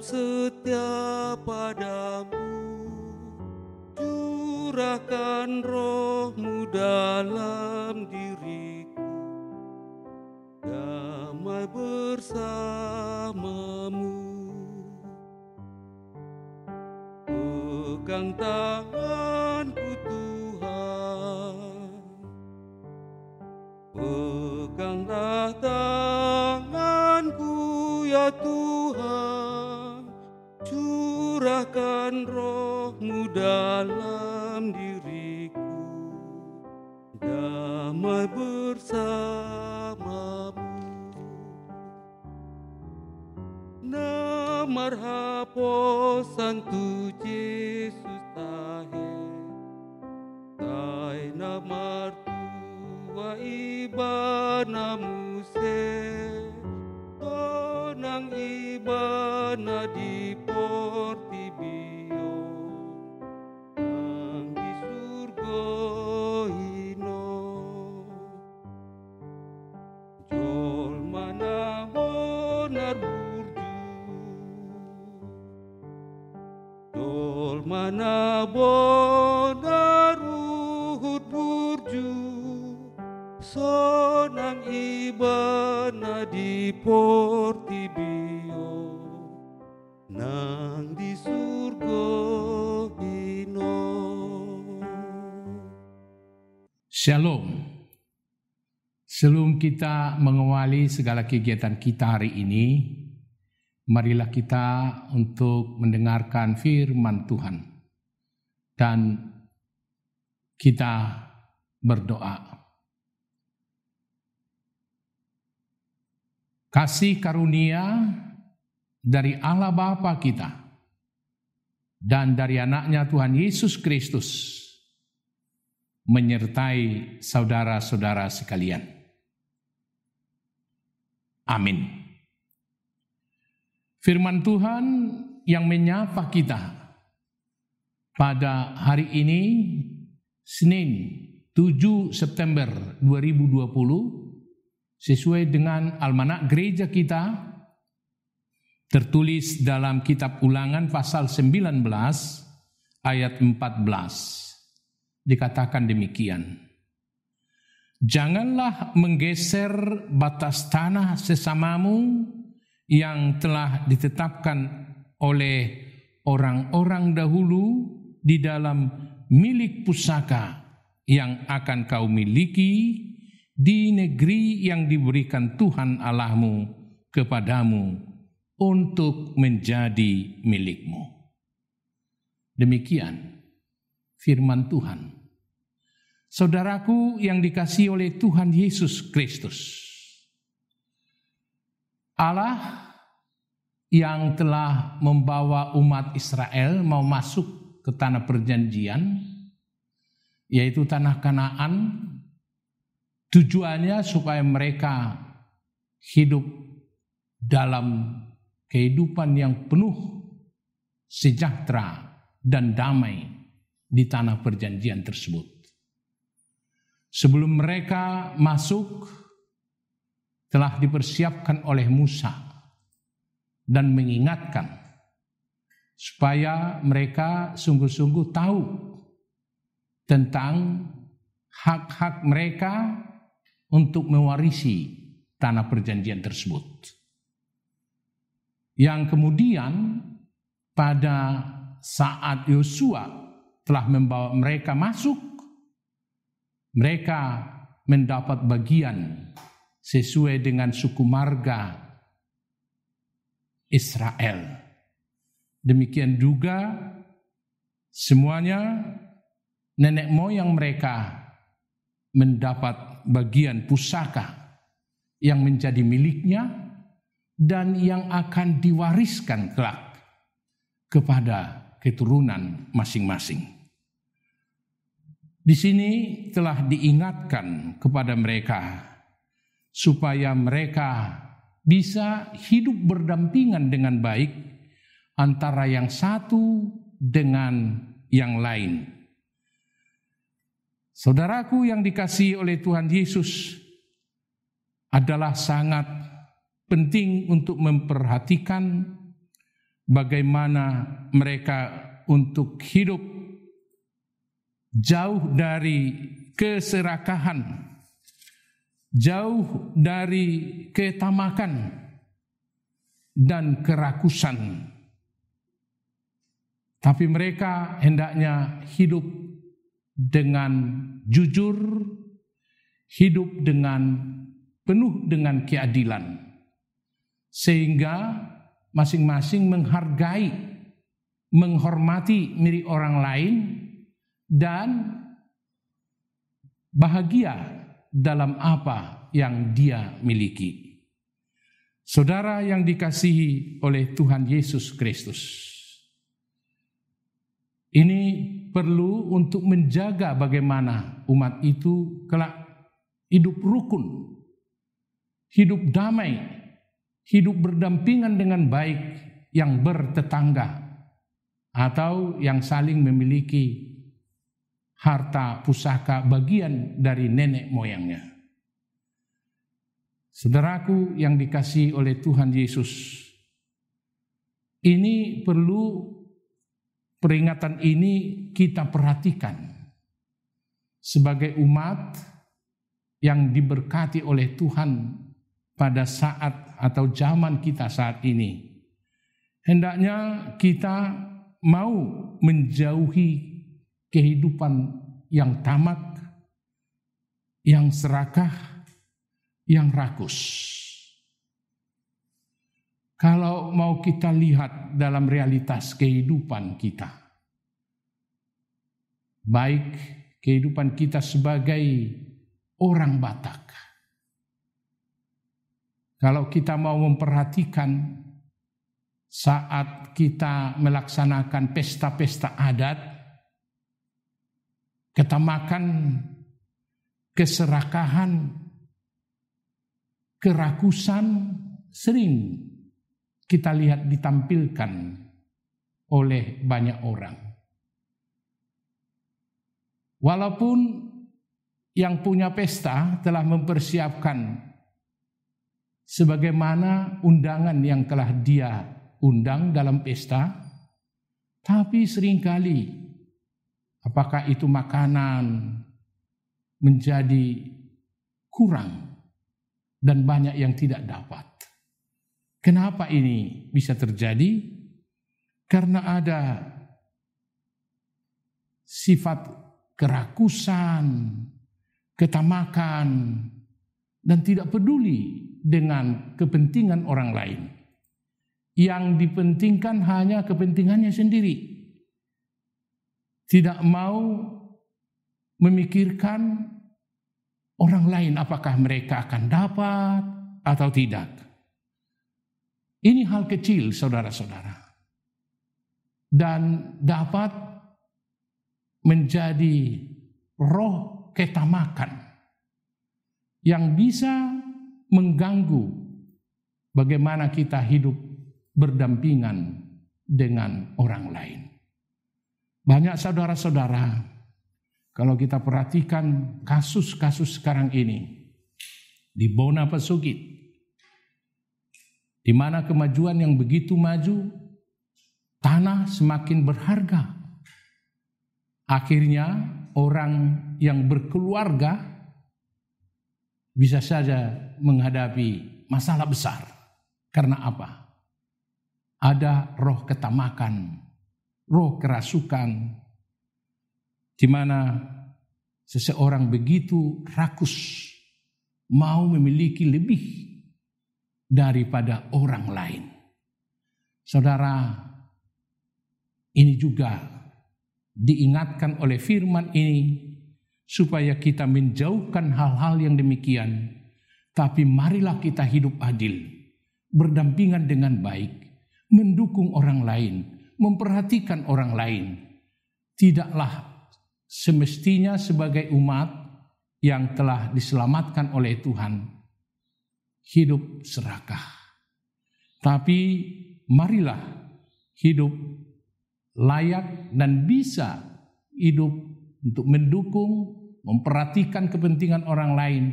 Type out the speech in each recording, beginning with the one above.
setia padamu, curahkan roh-Mu dalam diriku, damai bersamamu. Pegang tanganku Tuhan, peganglah tanganku ya Tuhan, curahkan roh-Mu dalam diriku, damai bersamamu. Namarhapo Santu Yesus tahe, tai namar tua ibana muse, tonang ibana di portibio, nang di surga ino, jol mana bonar Dol mana bonar ruhut burju, sonang ibana di portibio, nang di surga ino. Shalom. Sebelum kita mengawali segala kegiatan kita hari ini, marilah kita untuk mendengarkan firman Tuhan dan kita berdoa. Kasih karunia dari Allah Bapa kita dan dari anaknya Tuhan Yesus Kristus menyertai saudara-saudara sekalian. Amin. Firman Tuhan yang menyapa kita pada hari ini, Senin 7 September 2020, sesuai dengan almanak gereja kita, tertulis dalam kitab Ulangan pasal 19 ayat 14. Dikatakan demikian. Janganlah menggeser batas tanah sesamamu yang telah ditetapkan oleh orang-orang dahulu di dalam milik pusaka yang akan kau miliki di negeri yang diberikan Tuhan Allahmu kepadamu untuk menjadi milikmu. Demikian firman Tuhan. Saudaraku yang dikasihi oleh Tuhan Yesus Kristus, Allah yang telah membawa umat Israel mau masuk ke tanah perjanjian, yaitu tanah Kanaan, tujuannya supaya mereka hidup dalam kehidupan yang penuh sejahtera dan damai di tanah perjanjian tersebut. Sebelum mereka masuk, telah dipersiapkan oleh Musa dan mengingatkan supaya mereka sungguh-sungguh tahu tentang hak-hak mereka untuk mewarisi tanah perjanjian tersebut. Yang kemudian pada saat Yosua telah membawa mereka masuk, mereka mendapat bagian sesuai dengan suku marga Israel. Demikian juga semuanya nenek moyang mereka mendapat bagian pusaka yang menjadi miliknya dan yang akan diwariskan kelak kepada keturunan masing-masing. Di sini telah diingatkan kepada mereka supaya mereka bisa hidup berdampingan dengan baik antara yang satu dengan yang lain. Saudaraku yang dikasihi oleh Tuhan Yesus, adalah sangat penting untuk memperhatikan bagaimana mereka untuk hidup jauh dari keserakahan, jauh dari ketamakan dan kerakusan. Tapi mereka hendaknya hidup dengan jujur, hidup penuh dengan keadilan, sehingga masing-masing menghargai, menghormati milik orang lain, dan bahagia dalam apa yang dia miliki. Saudara yang dikasihi oleh Tuhan Yesus Kristus, ini perlu untuk menjaga bagaimana umat itu kelak hidup rukun, hidup damai, hidup berdampingan dengan baik, yang bertetangga atau yang saling memiliki harta pusaka bagian dari nenek moyangnya. Saudaraku yang dikasihi oleh Tuhan Yesus, ini perlu peringatan ini kita perhatikan sebagai umat yang diberkati oleh Tuhan pada saat atau zaman kita saat ini. Hendaknya kita mau menjauhi kehidupan yang tamak, yang serakah, yang rakus. Kalau mau kita lihat dalam realitas kehidupan kita, baik kehidupan kita sebagai orang Batak, kalau kita mau memperhatikan saat kita melaksanakan pesta-pesta adat, ketamakan, keserakahan, kerakusan sering kita lihat ditampilkan oleh banyak orang. Walaupun yang punya pesta telah mempersiapkan sebagaimana undangan yang telah dia undang dalam pesta, tapi seringkali apakah itu makanan menjadi kurang dan banyak yang tidak dapat. Kenapa ini bisa terjadi? Karena ada sifat kerakusan, ketamakan, dan tidak peduli dengan kepentingan orang lain. Yang dipentingkan hanya kepentingannya sendiri. Tidak mau memikirkan orang lain apakah mereka akan dapat atau tidak. Ini hal kecil, saudara-saudara, dan dapat menjadi roh ketamakan yang bisa mengganggu bagaimana kita hidup berdampingan dengan orang lain. Banyak saudara-saudara, kalau kita perhatikan kasus-kasus sekarang ini di Bona Pesugit, di mana kemajuan yang begitu maju, tanah semakin berharga. Akhirnya orang yang berkeluarga bisa saja menghadapi masalah besar. Karena apa? Ada roh ketamakan, roh kerasukan, di mana seseorang begitu rakus, mau memiliki lebih daripada orang lain. Saudara, ini juga diingatkan oleh firman ini supaya kita menjauhkan hal-hal yang demikian. Tapi marilah kita hidup adil, berdampingan dengan baik, mendukung orang lain, memperhatikan orang lain. Tidaklah semestinya sebagai umat yang telah diselamatkan oleh Tuhan hidup serakah. Tapi marilah hidup layak dan bisa hidup untuk mendukung, memperhatikan kepentingan orang lain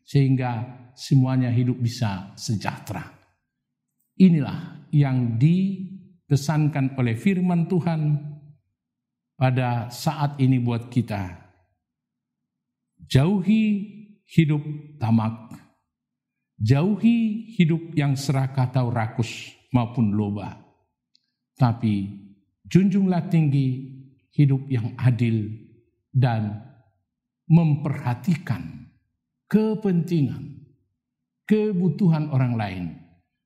sehingga semuanya hidup bisa sejahtera. Inilah yang dipesankan oleh firman Tuhan pada saat ini buat kita. Jauhi hidup tamak, jauhi hidup yang serakah atau rakus maupun loba, tapi junjunglah tinggi hidup yang adil dan memperhatikan kepentingan, kebutuhan orang lain,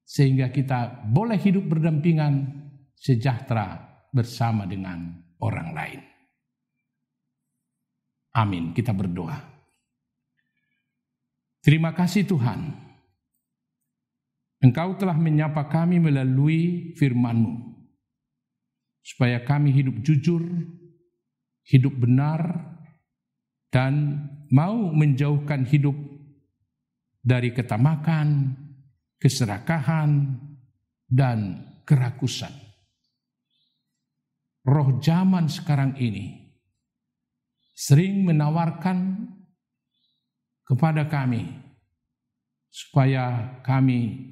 sehingga kita boleh hidup berdampingan sejahtera bersama dengan orang lain. Amin. Kita berdoa. Terima kasih Tuhan, Engkau telah menyapa kami melalui firman-Mu, supaya kami hidup jujur, hidup benar, dan mau menjauhkan hidup dari ketamakan, keserakahan, dan kerakusan. Roh zaman sekarang ini sering menawarkan kepada kami supaya kami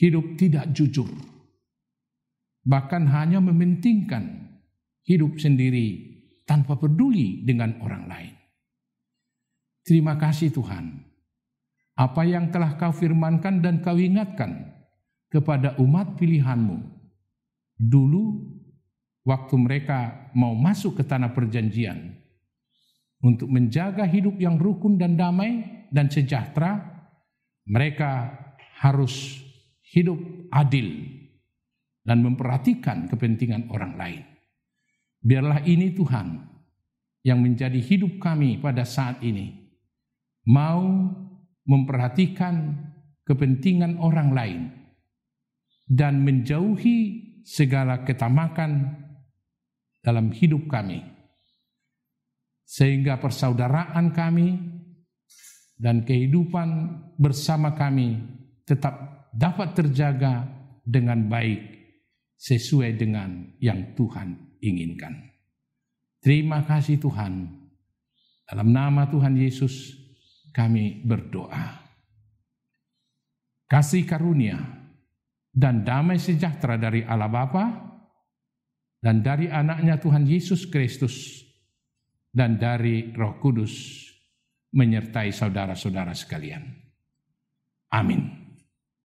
hidup tidak jujur, bahkan hanya mementingkan hidup sendiri tanpa peduli dengan orang lain. Terima kasih Tuhan, apa yang telah Kau firmankan dan Kau ingatkan kepada umat pilihan-Mu dulu waktu mereka mau masuk ke tanah perjanjian untuk menjaga hidup yang rukun dan damai dan sejahtera. Mereka harus hidup adil dan memperhatikan kepentingan orang lain. Biarlah ini Tuhan yang menjadi hidup kami pada saat ini, mau memperhatikan kepentingan orang lain dan menjauhi segala ketamakan dalam hidup kami, sehingga persaudaraan kami dan kehidupan bersama kami tetap dapat terjaga dengan baik sesuai dengan yang Tuhan inginkan. Terima kasih Tuhan. Dalam nama Tuhan Yesus kami berdoa. Kasih karunia dan damai sejahtera dari Allah Bapa dan dari anaknya Tuhan Yesus Kristus dan dari Roh Kudus menyertai saudara-saudara sekalian. Amin.